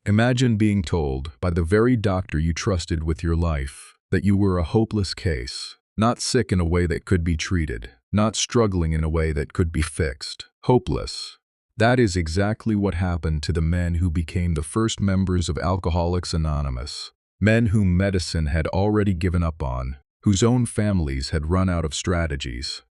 Imagine being told by the very doctor you trusted with your life that you were a hopeless case, not sick in a way that could be treated, not struggling in a way that could be fixed. Hopeless. That is exactly what happened to the men who became the first members of Alcoholics Anonymous. Men whom medicine had already given up on, whose own families had run out of strategies,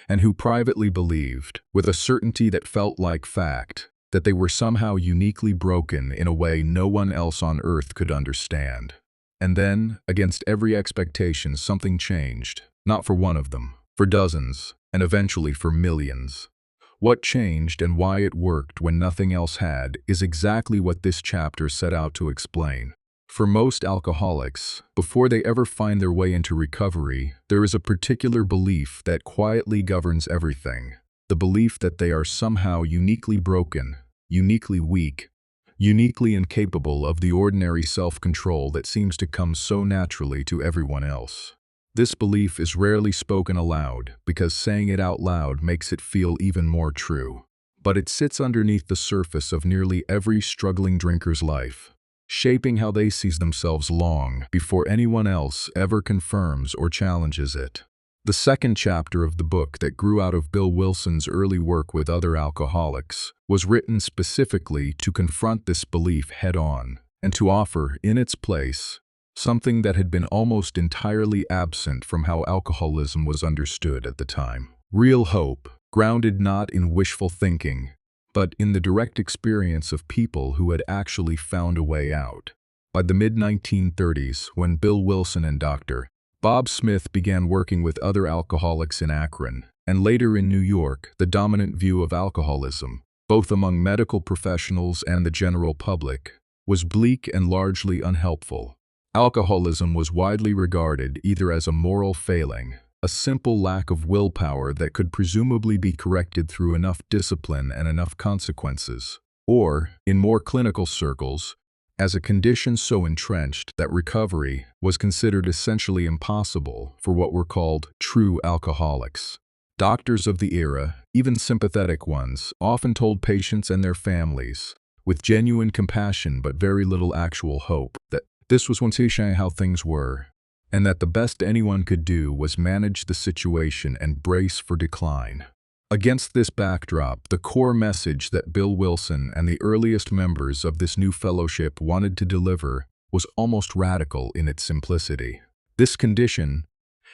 and who privately believed, with a certainty that felt like fact, that they were somehow uniquely broken in a way no one else on earth could understand. And then, against every expectation, something changed, not for one of them, for dozens, and eventually for millions. What changed and why it worked when nothing else had is exactly what this chapter set out to explain. For most alcoholics, before they ever find their way into recovery, there is a particular belief that quietly governs everything. The belief that they are somehow uniquely broken, uniquely weak, uniquely incapable of the ordinary self-control that seems to come so naturally to everyone else. This belief is rarely spoken aloud because saying it out loud makes it feel even more true. But it sits underneath the surface of nearly every struggling drinker's life, shaping how they see themselves long before anyone else ever confirms or challenges it. The second chapter of the book that grew out of Bill Wilson's early work with other alcoholics was written specifically to confront this belief head-on and to offer, in its place, something that had been almost entirely absent from how alcoholism was understood at the time. Real hope, grounded not in wishful thinking, but in the direct experience of people who had actually found a way out. By the mid-1930s, when Bill Wilson and Dr. Bob Smith began working with other alcoholics in Akron, and later in New York, the dominant view of alcoholism, both among medical professionals and the general public, was bleak and largely unhelpful. Alcoholism was widely regarded either as a moral failing, a simple lack of willpower that could presumably be corrected through enough discipline and enough consequences, or, in more clinical circles, as a condition so entrenched that recovery was considered essentially impossible for what were called true alcoholics. Doctors of the era, even sympathetic ones, often told patients and their families, with genuine compassion but very little actual hope, that this was how things were, and that the best anyone could do was manage the situation and brace for decline. Against this backdrop, the core message that Bill Wilson and the earliest members of this new fellowship wanted to deliver was almost radical in its simplicity. This condition,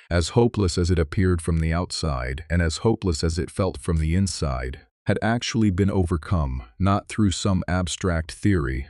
as hopeless as it appeared from the outside and as hopeless as it felt from the inside, had actually been overcome not through some abstract theory,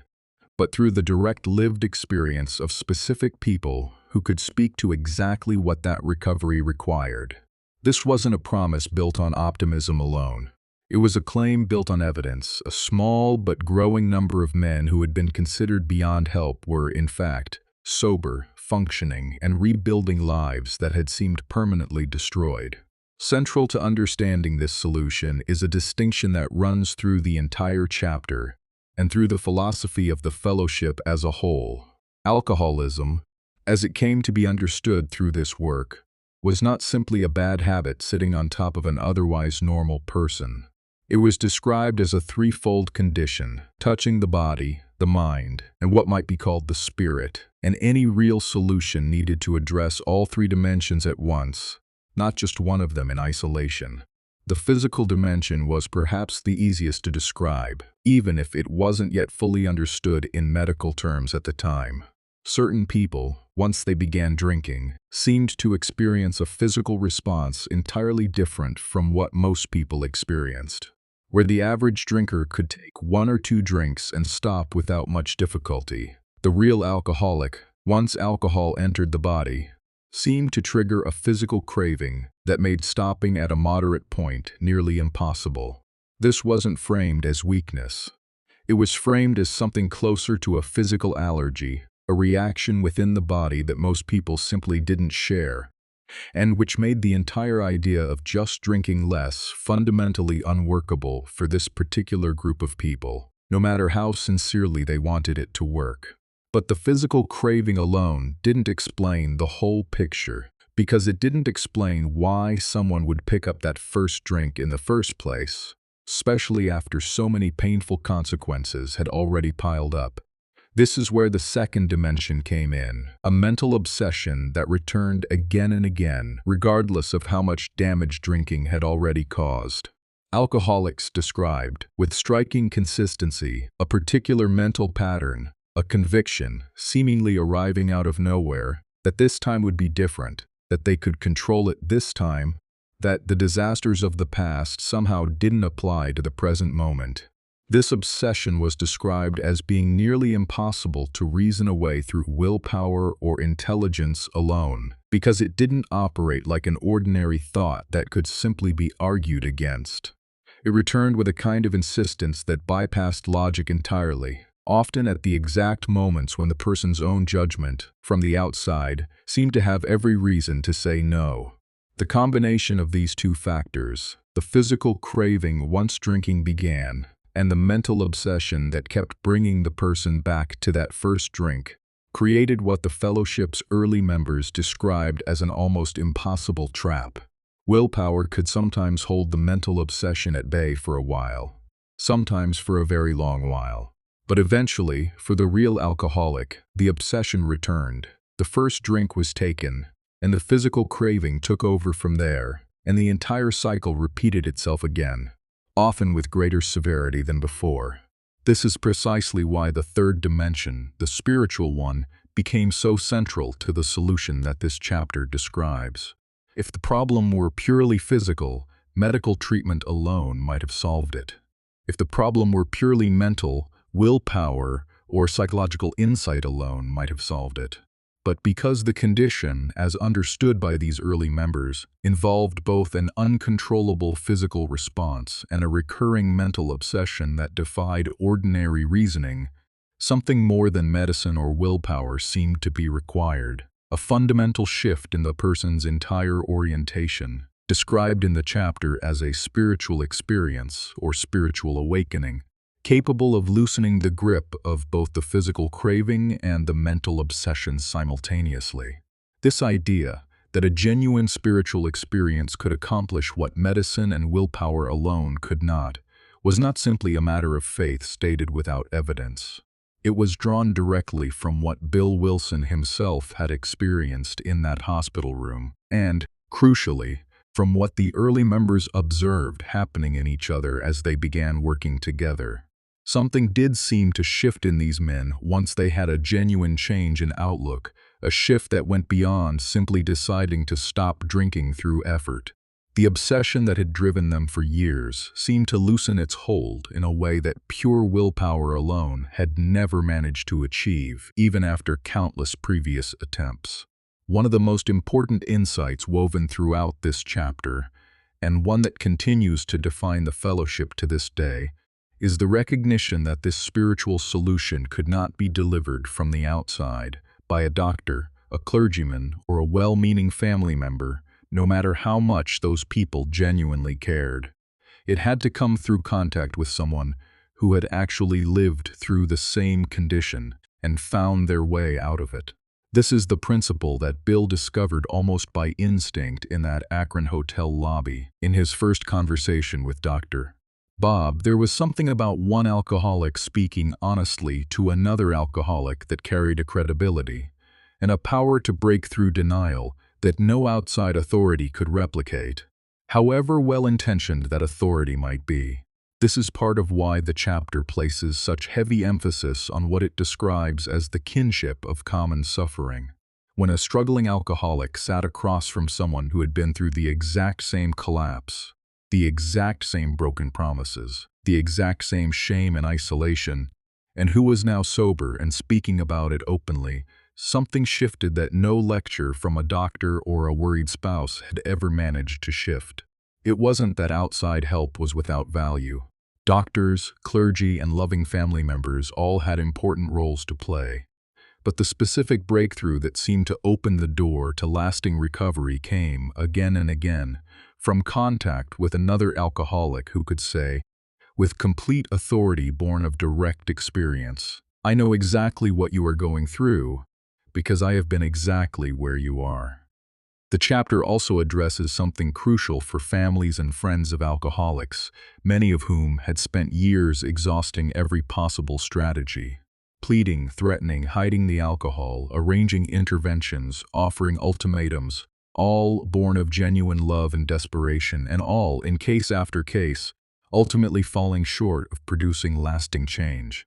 but through the direct lived experience of specific people who could speak to exactly what that recovery required. This wasn't a promise built on optimism alone. It was a claim built on evidence. A small but growing number of men who had been considered beyond help were, in fact, sober, functioning, and rebuilding lives that had seemed permanently destroyed. Central to understanding this solution is a distinction that runs through the entire chapter and through the philosophy of the fellowship as a whole. Alcoholism, as it came to be understood through this work, was not simply a bad habit sitting on top of an otherwise normal person. It was described as a threefold condition, touching the body, the mind, and what might be called the spirit, and any real solution needed to address all three dimensions at once, not just one of them in isolation. The physical dimension was perhaps the easiest to describe, even if it wasn't yet fully understood in medical terms at the time. Certain people, once they began drinking, seemed to experience a physical response entirely different from what most people experienced. Where the average drinker could take 1 or 2 drinks and stop without much difficulty, the real alcoholic, once alcohol entered the body, seemed to trigger a physical craving that made stopping at a moderate point nearly impossible. This wasn't framed as weakness. It was framed as something closer to a physical allergy, a reaction within the body that most people simply didn't share, and which made the entire idea of just drinking less fundamentally unworkable for this particular group of people, no matter how sincerely they wanted it to work. But the physical craving alone didn't explain the whole picture, because it didn't explain why someone would pick up that first drink in the first place, especially after so many painful consequences had already piled up. This is where the second dimension came in, a mental obsession that returned again and again, regardless of how much damage drinking had already caused. Alcoholics described, with striking consistency, a particular mental pattern, a conviction, seemingly arriving out of nowhere, that this time would be different, that they could control it this time, that the disasters of the past somehow didn't apply to the present moment. This obsession was described as being nearly impossible to reason away through willpower or intelligence alone, because it didn't operate like an ordinary thought that could simply be argued against. It returned with a kind of insistence that bypassed logic entirely, often at the exact moments when the person's own judgment, from the outside, seemed to have every reason to say no. The combination of these two factors, the physical craving once drinking began, and the mental obsession that kept bringing the person back to that first drink, created what the fellowship's early members described as an almost impossible trap. Willpower could sometimes hold the mental obsession at bay for a while, sometimes for a very long while. But eventually, for the real alcoholic, the obsession returned. The first drink was taken, and the physical craving took over from there, and the entire cycle repeated itself again, often with greater severity than before. This is precisely why the third dimension, the spiritual one, became so central to the solution that this chapter describes. If the problem were purely physical, medical treatment alone might have solved it. If the problem were purely mental, willpower or psychological insight alone might have solved it. But because the condition, as understood by these early members, involved both an uncontrollable physical response and a recurring mental obsession that defied ordinary reasoning, something more than medicine or willpower seemed to be required. A fundamental shift in the person's entire orientation, described in the chapter as a spiritual experience or spiritual awakening, capable of loosening the grip of both the physical craving and the mental obsession simultaneously. This idea that a genuine spiritual experience could accomplish what medicine and willpower alone could not, was not simply a matter of faith stated without evidence. It was drawn directly from what Bill Wilson himself had experienced in that hospital room, and, crucially, from what the early members observed happening in each other as they began working together. Something did seem to shift in these men once they had a genuine change in outlook, a shift that went beyond simply deciding to stop drinking through effort. The obsession that had driven them for years seemed to loosen its hold in a way that pure willpower alone had never managed to achieve, even after countless previous attempts. One of the most important insights woven throughout this chapter, and one that continues to define the fellowship to this day, is the recognition that this spiritual solution could not be delivered from the outside by a doctor, a clergyman, or a well-meaning family member, no matter how much those people genuinely cared. It had to come through contact with someone who had actually lived through the same condition and found their way out of it. This is the principle that Bill discovered almost by instinct in that Akron hotel lobby in his first conversation with Dr. Bob. There was something about one alcoholic speaking honestly to another alcoholic that carried a credibility and a power to break through denial that no outside authority could replicate, however well-intentioned that authority might be. This is part of why the chapter places such heavy emphasis on what it describes as the kinship of common suffering. When a struggling alcoholic sat across from someone who had been through the exact same collapse, the exact same broken promises, the exact same shame and isolation, and who was now sober and speaking about it openly, something shifted that no lecture from a doctor or a worried spouse had ever managed to shift. It wasn't that outside help was without value. Doctors, clergy, and loving family members all had important roles to play. But the specific breakthrough that seemed to open the door to lasting recovery came, again and again, from contact with another alcoholic who could say, with complete authority born of direct experience, "I know exactly what you are going through, because I have been exactly where you are." The chapter also addresses something crucial for families and friends of alcoholics, many of whom had spent years exhausting every possible strategy. pleading, threatening, hiding the alcohol, arranging interventions, offering ultimatums, all born of genuine love and desperation, and all, in case after case, ultimately falling short of producing lasting change.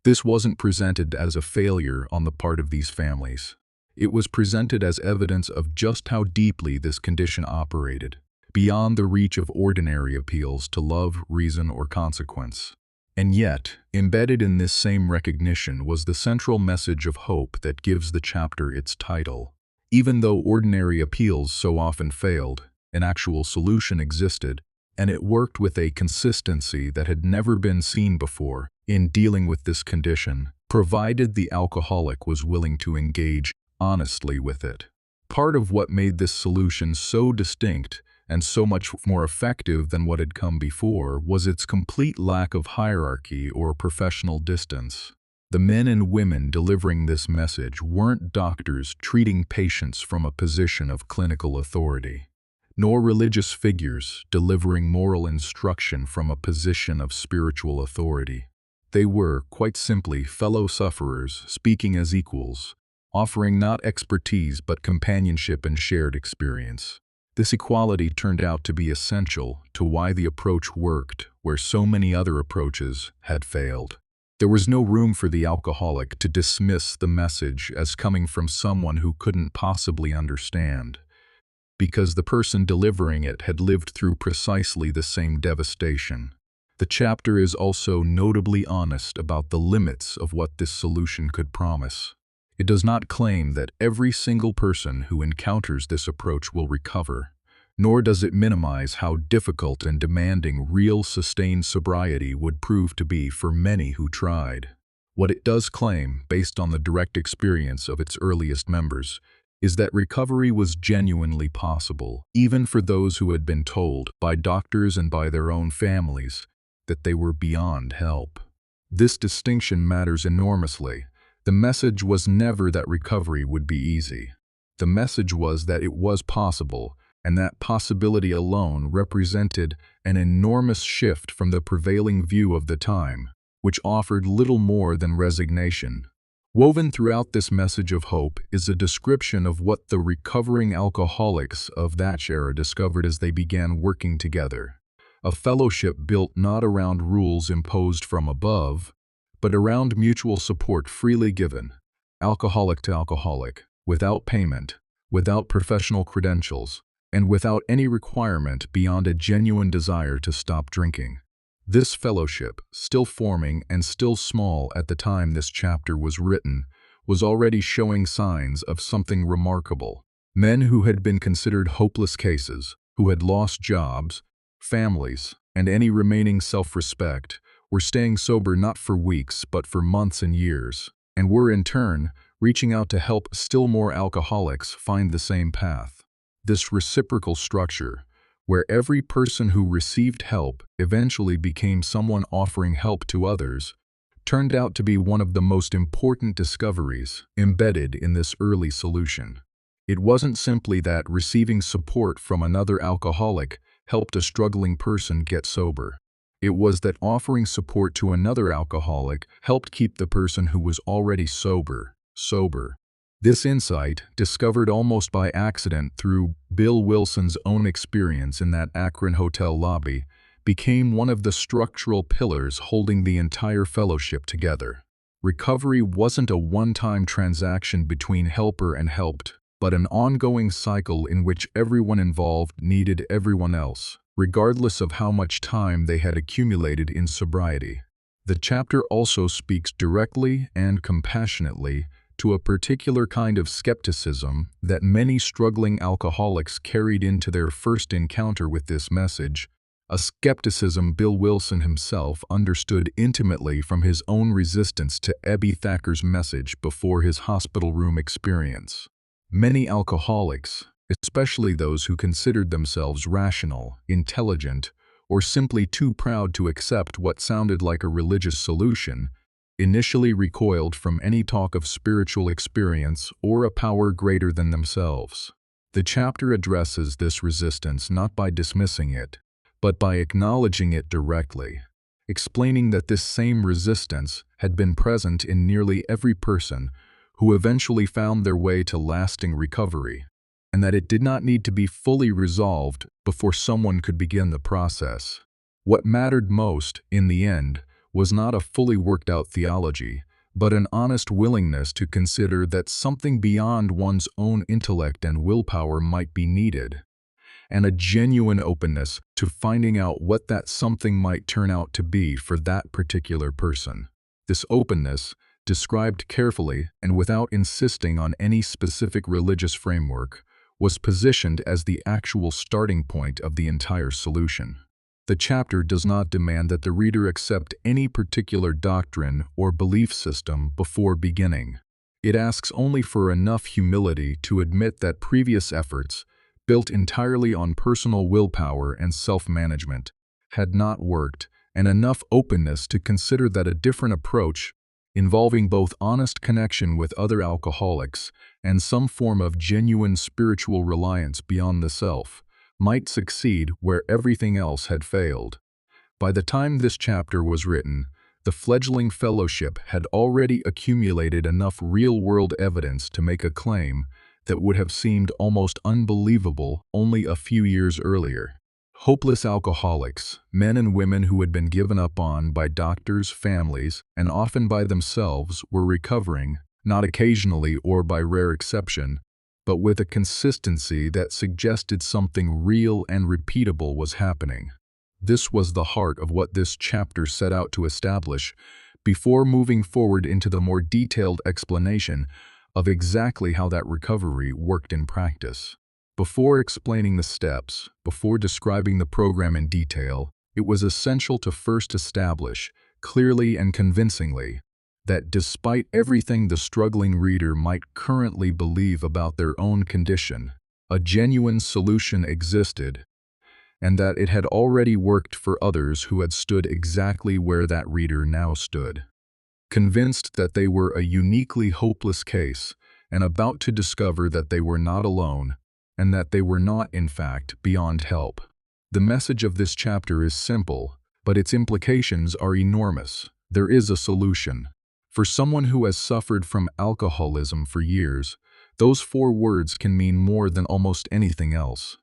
This wasn't presented as a failure on the part of these families. It was presented as evidence of just how deeply this condition operated, beyond the reach of ordinary appeals to love, reason, or consequence. And yet, embedded in this same recognition was the central message of hope that gives the chapter its title. Even though ordinary appeals so often failed, an actual solution existed, and it worked with a consistency that had never been seen before in dealing with this condition, provided the alcoholic was willing to engage honestly with it. Part of what made this solution so distinct and so much more effective than what had come before was its complete lack of hierarchy or professional distance. The men and women delivering this message weren't doctors treating patients from a position of clinical authority, nor religious figures delivering moral instruction from a position of spiritual authority. They were, quite simply, fellow sufferers speaking as equals, offering not expertise but companionship and shared experience. This equality turned out to be essential to why the approach worked where so many other approaches had failed. There was no room for the alcoholic to dismiss the message as coming from someone who couldn't possibly understand, because the person delivering it had lived through precisely the same devastation. The chapter is also notably honest about the limits of what this solution could promise. It does not claim that every single person who encounters this approach will recover, nor does it minimize how difficult and demanding real sustained sobriety would prove to be for many who tried. What it does claim, based on the direct experience of its earliest members, is that recovery was genuinely possible, even for those who had been told, by doctors and by their own families, that they were beyond help. This distinction matters enormously. The message was never that recovery would be easy. The message was that it was possible, and that possibility alone represented an enormous shift from the prevailing view of the time, which offered little more than resignation. Woven throughout this message of hope is a description of what the recovering alcoholics of that era discovered as they began working together. A fellowship built not around rules imposed from above, but around mutual support freely given, alcoholic to alcoholic, without payment, without professional credentials, and without any requirement beyond a genuine desire to stop drinking. This fellowship, still forming and still small at the time this chapter was written, was already showing signs of something remarkable. Men who had been considered hopeless cases, who had lost jobs, families, and any remaining self-respect, were staying sober not for weeks but for months and years, and were in turn reaching out to help still more alcoholics find the same path. This reciprocal structure, where every person who received help eventually became someone offering help to others, turned out to be one of the most important discoveries embedded in this early solution. It wasn't simply that receiving support from another alcoholic helped a struggling person get sober. It was that offering support to another alcoholic helped keep the person who was already sober. This insight, discovered almost by accident through Bill Wilson's own experience in that Akron hotel lobby, became one of the structural pillars holding the entire fellowship together. Recovery wasn't a one-time transaction between helper and helped, but an ongoing cycle in which everyone involved needed everyone else, regardless of how much time they had accumulated in sobriety. The chapter also speaks directly and compassionately to a particular kind of skepticism that many struggling alcoholics carried into their first encounter with this message, a skepticism Bill Wilson himself understood intimately from his own resistance to Ebby Thacker's message before his hospital room experience. Many alcoholics, especially those who considered themselves rational, intelligent, or simply too proud to accept what sounded like a religious solution, initially recoiled from any talk of spiritual experience or a power greater than themselves. The chapter addresses this resistance not by dismissing it, but by acknowledging it directly. explaining that this same resistance had been present in nearly every person who eventually found their way to lasting recovery, and that it did not need to be fully resolved before someone could begin the process. What mattered most, in the end, was not a fully worked out theology, but an honest willingness to consider that something beyond one's own intellect and willpower might be needed, and a genuine openness to finding out what that something might turn out to be for that particular person. This openness, described carefully and without insisting on any specific religious framework, was positioned as the actual starting point of the entire solution. The chapter does not demand that the reader accept any particular doctrine or belief system before beginning. It asks only for enough humility to admit that previous efforts, built entirely on personal willpower and self-management, had not worked, and enough openness to consider that a different approach, involving both honest connection with other alcoholics and some form of genuine spiritual reliance beyond the self, might succeed where everything else had failed. By the time this chapter was written, the fledgling fellowship had already accumulated enough real-world evidence to make a claim that would have seemed almost unbelievable only a few years earlier. Hopeless alcoholics, men and women who had been given up on by doctors, families, and often by themselves, were recovering, not occasionally or by rare exception, but with a consistency that suggested something real and repeatable was happening. This was the heart of what this chapter set out to establish, before moving forward into the more detailed explanation of exactly how that recovery worked in practice. Before explaining the steps, before describing the program in detail, it was essential to first establish, clearly and convincingly, that despite everything the struggling reader might currently believe about their own condition, a genuine solution existed, and that it had already worked for others who had stood exactly where that reader now stood. Convinced that they were a uniquely hopeless case, and about to discover that they were not alone, and that they were not, in fact, beyond help. The message of this chapter is simple, but its implications are enormous. There is a solution. For someone who has suffered from alcoholism for years, those 4 words can mean more than almost anything else.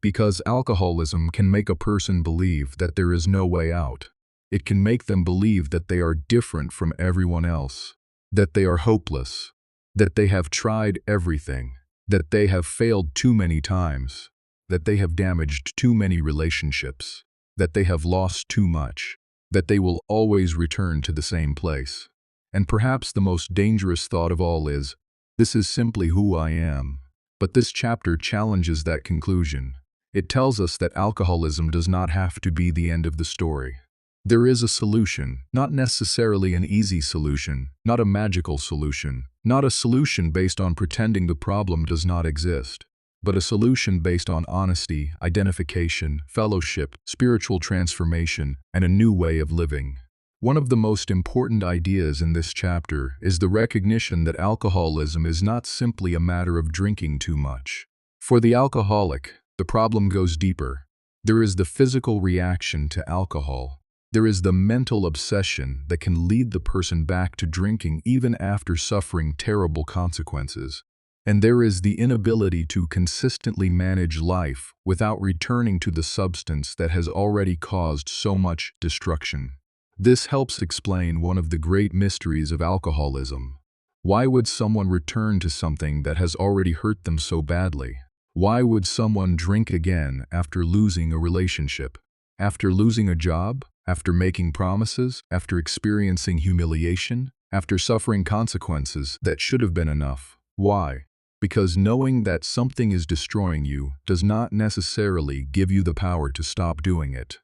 Because alcoholism can make a person believe that there is no way out. It can make them believe that they are different from everyone else, that they are hopeless, that they have tried everything, that they have failed too many times, that they have damaged too many relationships, that they have lost too much, that they will always return to the same place. And perhaps the most dangerous thought of all is, this is simply who I am. But this chapter challenges that conclusion. It tells us that alcoholism does not have to be the end of the story. There is a solution, not necessarily an easy solution, not a magical solution, not a solution based on pretending the problem does not exist, but a solution based on honesty, identification, fellowship, spiritual transformation, and a new way of living. One of the most important ideas in this chapter is the recognition that alcoholism is not simply a matter of drinking too much. For the alcoholic, the problem goes deeper. There is the physical reaction to alcohol. There is the mental obsession that can lead the person back to drinking even after suffering terrible consequences. And there is the inability to consistently manage life without returning to the substance that has already caused so much destruction. This helps explain one of the great mysteries of alcoholism. Why would someone return to something that has already hurt them so badly? Why would someone drink again after losing a relationship? After losing a job? After making promises? After experiencing humiliation? After suffering consequences that should have been enough? Why? Because knowing that something is destroying you does not necessarily give you the power to stop doing it.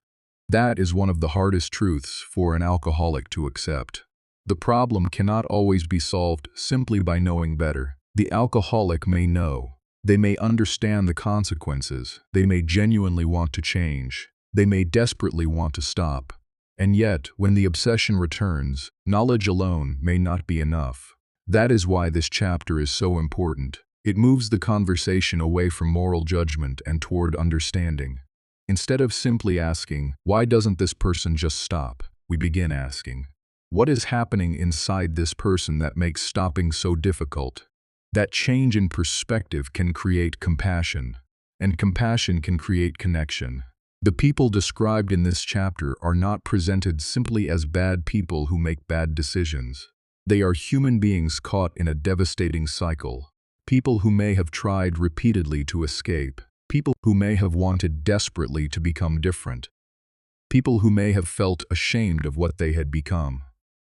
That is one of the hardest truths for an alcoholic to accept. The problem cannot always be solved simply by knowing better. The alcoholic may know. They may understand the consequences. They may genuinely want to change. They may desperately want to stop. And yet, when the obsession returns, knowledge alone may not be enough. That is why this chapter is so important. It moves the conversation away from moral judgment and toward understanding. Instead of simply asking, why doesn't this person just stop? we begin asking, what is happening inside this person that makes stopping so difficult? That change in perspective can create compassion, and compassion can create connection. The people described in this chapter are not presented simply as bad people who make bad decisions. They are human beings caught in a devastating cycle. People who may have tried repeatedly to escape. People who may have wanted desperately to become different. People who may have felt ashamed of what they had become.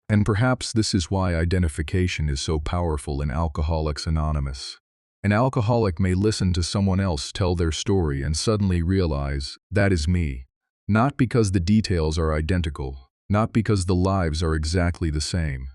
And perhaps this is why identification is so powerful in Alcoholics Anonymous. An alcoholic may listen to someone else tell their story and suddenly realize, that is me. Not because the details are identical, not because the lives are exactly the same,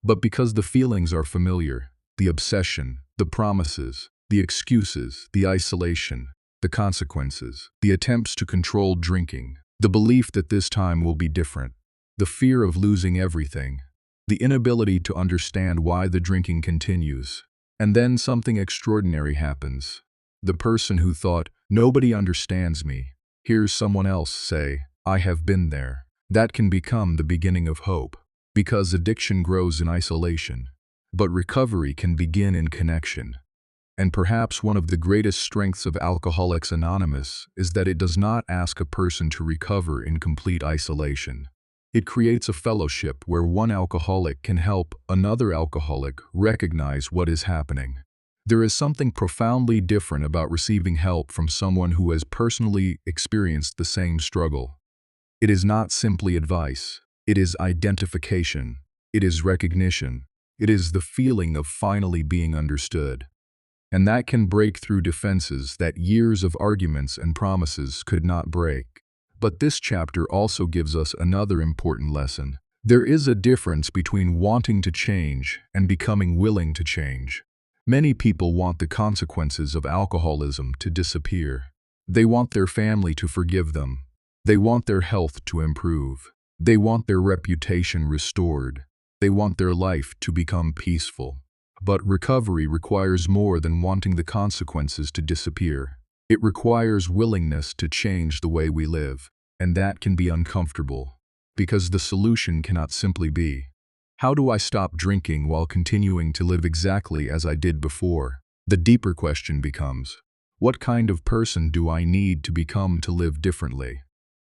but because the feelings are familiar, the obsession, the promises, the excuses, the isolation, the consequences, the attempts to control drinking, the belief that this time will be different, the fear of losing everything, the inability to understand why the drinking continues. And then something extraordinary happens. The person who thought, nobody understands me, hears someone else say, I have been there. That can become the beginning of hope, because addiction grows in isolation, but recovery can begin in connection. And perhaps one of the greatest strengths of Alcoholics Anonymous is that it does not ask a person to recover in complete isolation. It creates a fellowship where one alcoholic can help another alcoholic recognize what is happening. There is something profoundly different about receiving help from someone who has personally experienced the same struggle. It is not simply advice. It is identification. It is recognition. It is the feeling of finally being understood. And that can break through defenses that years of arguments and promises could not break. But this chapter also gives us another important lesson. There is a difference between wanting to change and becoming willing to change. Many people want the consequences of alcoholism to disappear. They want their family to forgive them. They want their health to improve. They want their reputation restored. They want their life to become peaceful. But recovery requires more than wanting the consequences to disappear. It requires willingness to change the way we live, and that can be uncomfortable, because the solution cannot simply be, how do I stop drinking while continuing to live exactly as I did before? The deeper question becomes, what kind of person do I need to become to live differently?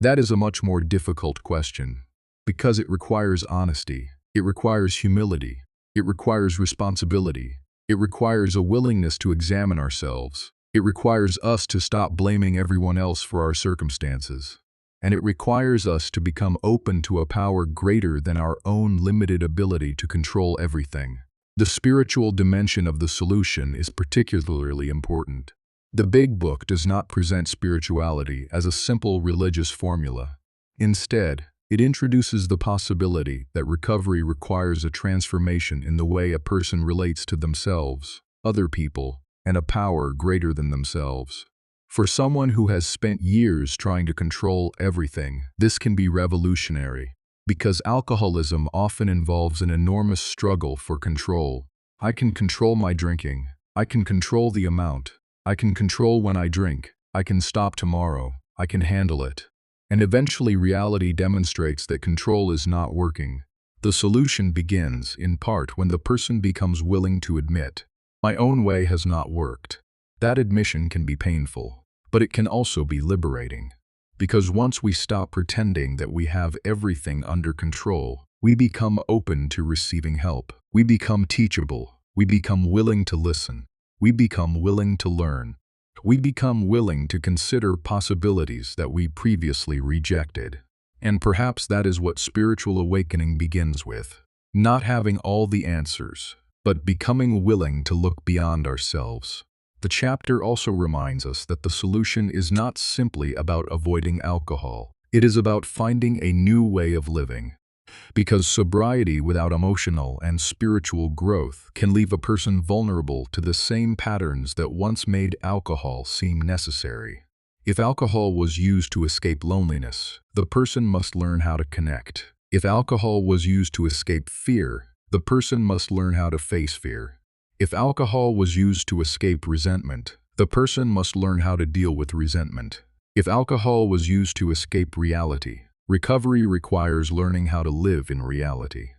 That is a much more difficult question, because it requires honesty, it requires humility, it requires responsibility, it requires a willingness to examine ourselves. It requires us to stop blaming everyone else for our circumstances. And it requires us to become open to a power greater than our own limited ability to control everything. The spiritual dimension of the solution is particularly important. The Big Book does not present spirituality as a simple religious formula. Instead, it introduces the possibility that recovery requires a transformation in the way a person relates to themselves, other people, and a power greater than themselves. For someone who has spent years trying to control everything, this can be revolutionary, because alcoholism often involves an enormous struggle for control. I can control my drinking. I can control the amount. I can control when I drink. I can stop tomorrow. I can handle it. And eventually reality demonstrates that control is not working. The solution begins, in part, when the person becomes willing to admit, my own way has not worked. That admission can be painful, but it can also be liberating. Because once we stop pretending that we have everything under control, we become open to receiving help. We become teachable. We become willing to listen. We become willing to learn. We become willing to consider possibilities that we previously rejected. And perhaps that is what spiritual awakening begins with. Not having all the answers, but becoming willing to look beyond ourselves. The chapter also reminds us that the solution is not simply about avoiding alcohol. It is about finding a new way of living. Because sobriety without emotional and spiritual growth can leave a person vulnerable to the same patterns that once made alcohol seem necessary. If alcohol was used to escape loneliness, the person must learn how to connect. If alcohol was used to escape fear, the person must learn how to face fear. If alcohol was used to escape resentment, the person must learn how to deal with resentment. If alcohol was used to escape reality, Recovery requires learning how to live in reality.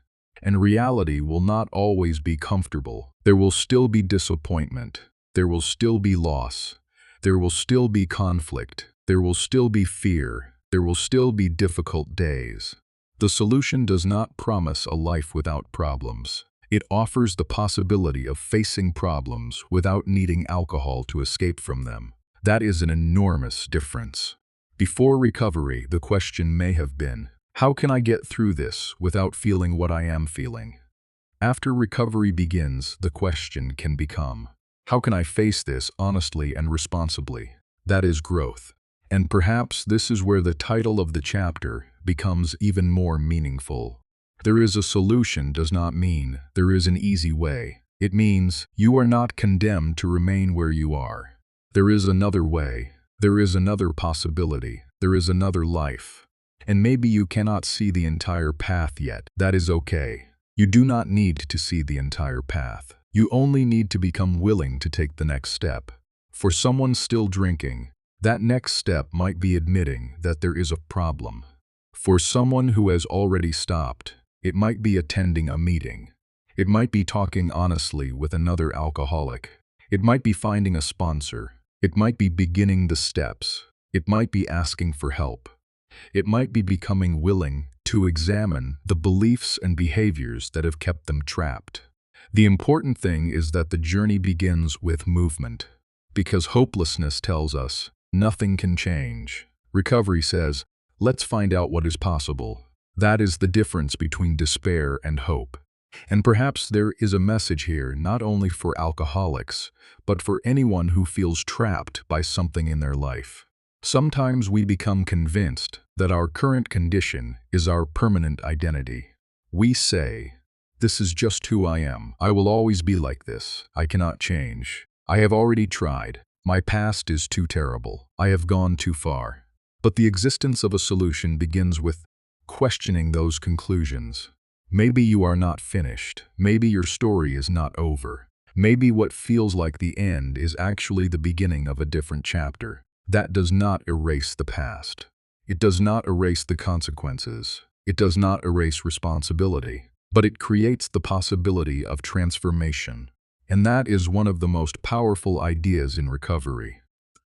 And reality will not always be comfortable. There will still be disappointment. There will still be loss. There will still be conflict. There will still be fear. There will still be difficult days. The solution does not promise a life without problems. It offers the possibility of facing problems without needing alcohol to escape from them. That is an enormous difference. Before recovery, the question may have been, how can I get through this without feeling what I am feeling? After recovery begins, the question can become, how can I face this honestly and responsibly? That is growth. And perhaps this is where the title of the chapter becomes even more meaningful. There is a solution does not mean there is an easy way. It means you are not condemned to remain where you are. There is another way. There is another possibility. There is another life. And maybe you cannot see the entire path yet. That is okay. You do not need to see the entire path. You only need to become willing to take the next step. For someone still drinking, that next step might be admitting that there is a problem. For someone who has already stopped, it might be attending a meeting. It might be talking honestly with another alcoholic. It might be finding a sponsor. It might be beginning the steps. It might be asking for help. It might be becoming willing to examine the beliefs and behaviors that have kept them trapped. The important thing is that the journey begins with movement, because hopelessness tells us nothing can change. Recovery says, let's find out what is possible. That is the difference between despair and hope. And perhaps there is a message here not only for alcoholics, but for anyone who feels trapped by something in their life. Sometimes we become convinced that our current condition is our permanent identity. We say, this is just who I am. I will always be like this. I cannot change. I have already tried. My past is too terrible. I have gone too far. But the existence of a solution begins with questioning those conclusions. Maybe you are not finished. Maybe your story is not over. Maybe what feels like the end is actually the beginning of a different chapter. That does not erase the past. It does not erase the consequences. It does not erase responsibility. But it creates the possibility of transformation. And that is one of the most powerful ideas in recovery.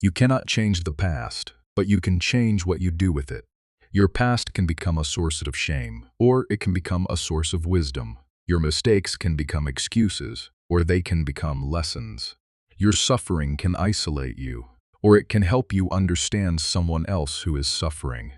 You cannot change the past, but you can change what you do with it. Your past can become a source of shame, or it can become a source of wisdom. Your mistakes can become excuses, or they can become lessons. Your suffering can isolate you, or it can help you understand someone else who is suffering.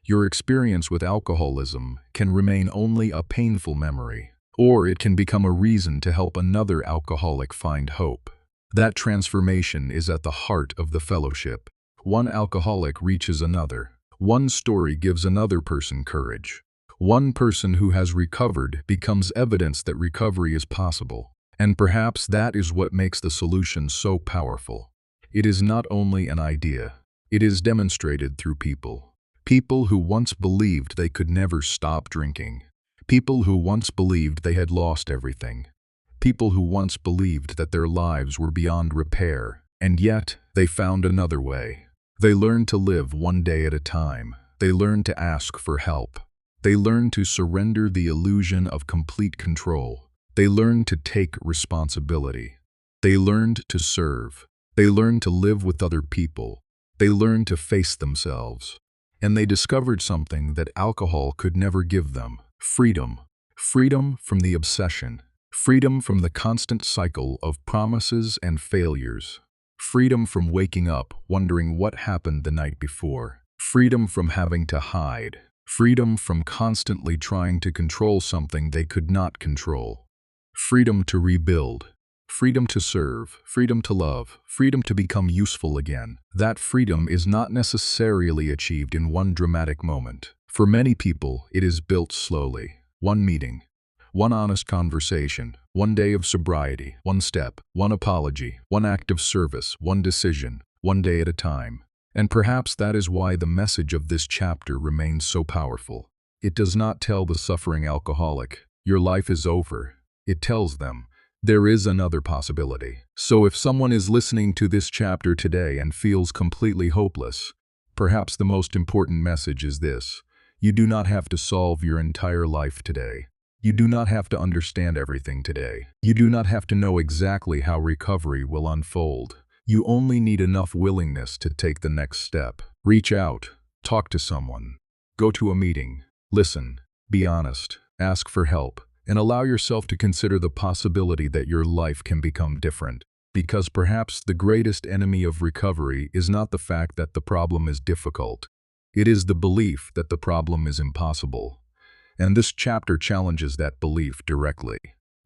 Your experience with alcoholism can remain only a painful memory, or it can become a reason to help another alcoholic find hope. That transformation is at the heart of the fellowship. One alcoholic reaches another. One story gives another person courage. One person who has recovered becomes evidence that recovery is possible. And perhaps that is what makes the solution so powerful. It is not only an idea. It is demonstrated through people. People who once believed they could never stop drinking. People who once believed they had lost everything. People who once believed that their lives were beyond repair. And yet, they found another way. They learned to live one day at a time. They learned to ask for help. They learned to surrender the illusion of complete control. They learned to take responsibility. They learned to serve. They learned to live with other people. They learned to face themselves. And they discovered something that alcohol could never give them: freedom. Freedom from the obsession. Freedom from the constant cycle of promises and failures. Freedom from waking up wondering what happened the night before. Freedom from having to hide. Freedom from constantly trying to control something they could not control. Freedom to rebuild. Freedom to serve. Freedom to love. Freedom to become useful again. That freedom is not necessarily achieved in one dramatic moment. For many people, it is built slowly. One meeting. One honest conversation, one day of sobriety, one step, one apology, one act of service, one decision, one day at a time. And perhaps that is why the message of this chapter remains so powerful. It does not tell the suffering alcoholic, your life is over. It tells them, there is another possibility. So if someone is listening to this chapter today and feels completely hopeless, perhaps the most important message is this: You do not have to solve your entire life today. You do not have to understand everything today. You do not have to know exactly how recovery will unfold. You only need enough willingness to take the next step. Reach out, talk to someone, go to a meeting, listen, be honest, ask for help, and allow yourself to consider the possibility that your life can become different. Because perhaps the greatest enemy of recovery is not the fact that the problem is difficult. It is the belief that the problem is impossible. And this chapter challenges that belief directly.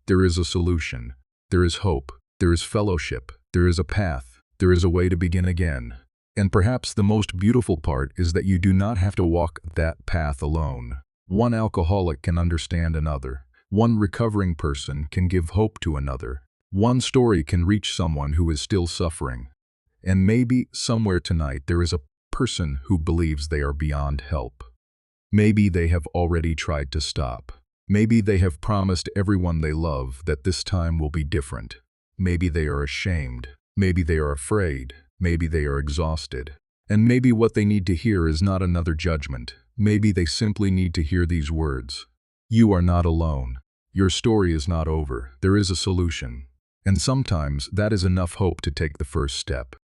There is a solution. There is hope. There is fellowship. There is a path. There is a way to begin again. And perhaps the most beautiful part is that you do not have to walk that path alone. One alcoholic can understand another. One recovering person can give hope to another. One story can reach someone who is still suffering. And maybe somewhere tonight there is a person who believes they are beyond help. Maybe they have already tried to stop. Maybe they have promised everyone they love that this time will be different. Maybe they are ashamed. Maybe they are afraid. Maybe they are exhausted. And maybe what they need to hear is not another judgment. Maybe they simply need to hear these words. You are not alone. Your story is not over. There is a solution. And sometimes that is enough hope to take the first step.